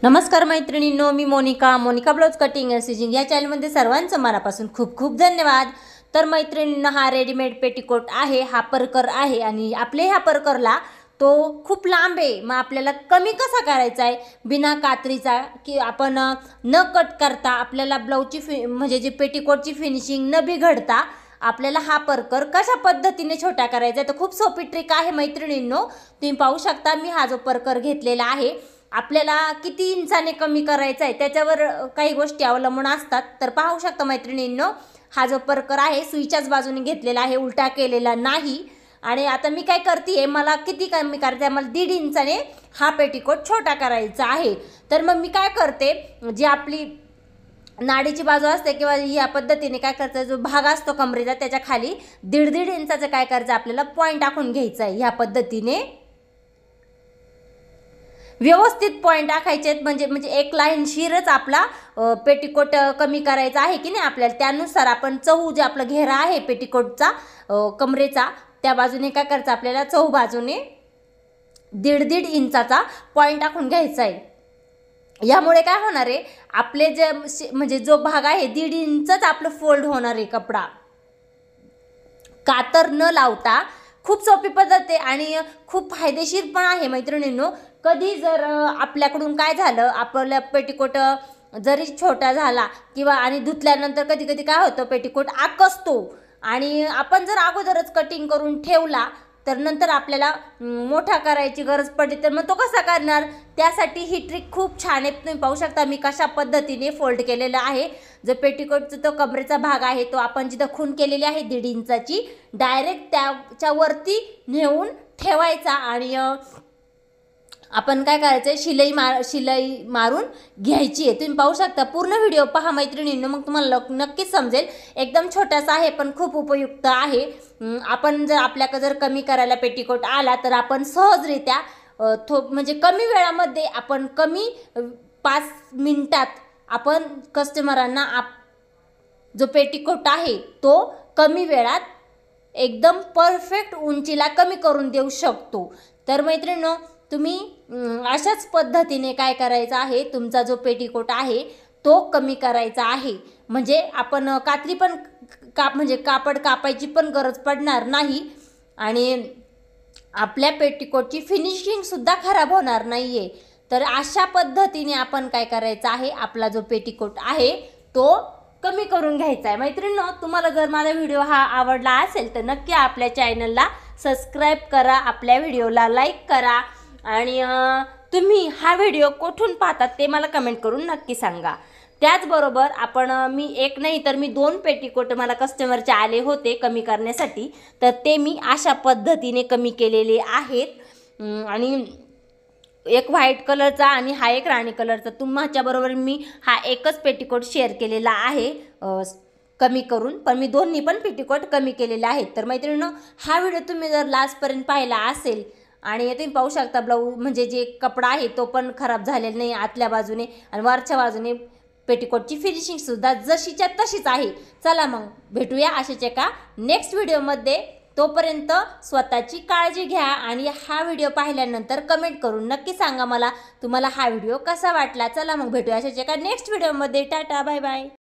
नमस्कार मैत्रिणींनो, मी Monika blouse cutting and stitching या चॅनलमध्ये सर्वांचं मनापासून खूप खूप धन्यवाद। तर मैत्रिणींनो, हा रेडीमेड पेटीकोट आहे, हा परकर आहे आणि आपले ह्या परकरला तो खूप लांब आहे। मग आपल्याला कमी कसा करायचा आहे बिना कात्रीचा, की आपण न कट करता आपल्याला ब्लाउजची म्हणजे जी पेटीकोटची फिनिशिंग न बिघडता आपल्याला हा परकर कशा पद्धतीने छोटा करायचा आहे। तर खूप सोपी ट्रिक आहे मैत्रिणींनो, तुम्ही पाहू शकता। मी हा जो परकर घेतलेला आहे, आपल्याला किती इंचाने कमी करायचा आहे त्याच्यावर काही गोष्टी अवलंबून असतात। तर पाहू शकता मैत्रिणींनो, हा जो परकर आहे सुईच्याच बाजूने घेतलेला आहे, उलटा केलेला नाही। आणि आता मी काय करते, मला किती कमी करायचं आहे, मला 1.5 इंचाने हा पेटीकोट छोटा करायचा आहे। तर मग मी काय करते, जी आपली नाडीची बाजू असते किंवा या पद्धतीने काय करायचं, जो भाग असतो कमरेचा त्याच्या खाली 1.5 इंचाचं काय करायचं, आपल्याला पॉईंट टाकून घ्यायचा आहे। ह्या पद्धतीने व्यवस्थित पॉईंट टाकायचे आहेत, म्हणजे एक लाईन शिरच आपला पेटीकोट कमी करायचा आहे की नाही आपल्याला। त्यानुसार आपण चहू जे आपला घेरा आहे पेटीकोटचा कमरेचा, त्या बाजूने काय करायचं, आपल्याला चहू बाजूने 1.5 इंचाचा पॉईंट टाकून घ्यायचा आहे। यामुळे काय होणार आहे, आपले जे म्हणजे जो भाग आहे 1.5 इंचच आपलं फोल्ड होणार आहे कपडा, कातर न लावता। खूप सोपी पद्धत आहे आणि खूप फायदेशीर पण आहे मैत्रिणींनो। कधी जर आपल्याकडून काय झालं, आपला पेटीकोट जरी छोटा झाला किंवा आणि धुतल्यानंतर कधी कधी काय होतं, पेटीकोट आकसतो आणि आपण जर अगोदरच कटिंग करून ठेवला तर नंतर आपल्याला मोठा करायची गरज पडली तर मग तो कसा करणार। त्यासाठी ही ट्रिक खूप छान आहे। तुम्ही पाहू शकता मी कशा पद्धतीने फोल्ड केलेला आहे। जो पेटीकोटचा तो कमरेचा भाग आहे तो आपण जिथं खून केलेली आहे 1.5 इंचाची, डायरेक्ट त्याच्या वरती नेऊन ठेवायचा आणि आपण काय करायचं, शिलाई मारून घ्यायची आहे। तुम्ही पाहू शकता, पूर्ण व्हिडिओ पहा मैत्रिणींनो, मग तुम्हाला नक्कीच समजेल। एकदम छोटासा आहे पण खूप उपयुक्त आहे। आपण जर आपल्याकडे जर कमी करायला पेटीकोट आला तर आपण सहजरित्या म्हणजे कमी वेळामध्ये आपण कमी 5 मिनिटात आपण कस्टमरांना जो पेटीकोट आहे तो कमी वेळात एकदम परफेक्ट उंचीला कमी करून देऊ शकतो। तर मैत्रिणींनो, तुम्ही अशाच पद्धतीने काय करायचं आहे, तुमचा जो पेटीकोट आहे तो कमी करायचा आहे। म्हणजे आपण कात्री पण म्हणजे कापड कापायची पण गरज पडणार नाही आणि आपल्या पेटीकोटची फिनिशिंग सुद्धा खराब होणार नाहीये। तर अशा पद्धतीने आपण काय करायचं आहे, आपला जो पेटीकोट आहे तो कमी करून घ्यायचा आहे। मैत्रिणींनो, तुम्हाला जर माझा व्हिडिओ हा आवडला असेल तर नक्की आपल्या चॅनलला सबस्क्राईब करा, आपल्या व्हिडिओला लाईक करा आणि तुम्ही हा व्हिडिओ कुठून पाहतात ते मला कमेंट करून नक्की सांगा। त्याचबरोबर मी एक नाही तर मी 2 पेटीकोट मला कस्टमरचे आले होते कमी करण्यासाठी, तर ते मी अशा पद्धतीने कमी केलेले आहेत। आणि एक व्हाईट कलरचा आणि हा एक राणी कलरचा, तुमच्याबरोबर मी हा एकच पेटीकोट शेअर केलेला आहे कमी करून, पण मी दोन्ही पण पेटीकोट कमी केलेले आहेत। तर मैत्रिणींनो, हा व्हिडिओ तुम्ही जर लास्टपर्यंत पाहिला असेल आणि तुम्ही पाहू शकता ब्लाऊज म्हणजे जे कपडा आहे तो पण खराब झालेला नाही आतल्या बाजूने आणि वरच्या बाजूने पेटीकोटची फिनिशिंग सुद्धा जशीच्या तशीच आहे। चला मग भेटूया अशाच एका नेक्स्ट व्हिडिओमध्ये। तोपर्यंत स्वतःची काळजी घ्या आणि हा व्हिडिओ पाहिल्यानंतर कमेंट करून नक्की सांगा मला तुम्हाला हा व्हिडिओ कसा वाटला। चला मग भेटूया अशाच एका नेक्स्ट व्हिडिओमध्ये। Tata, bye bye.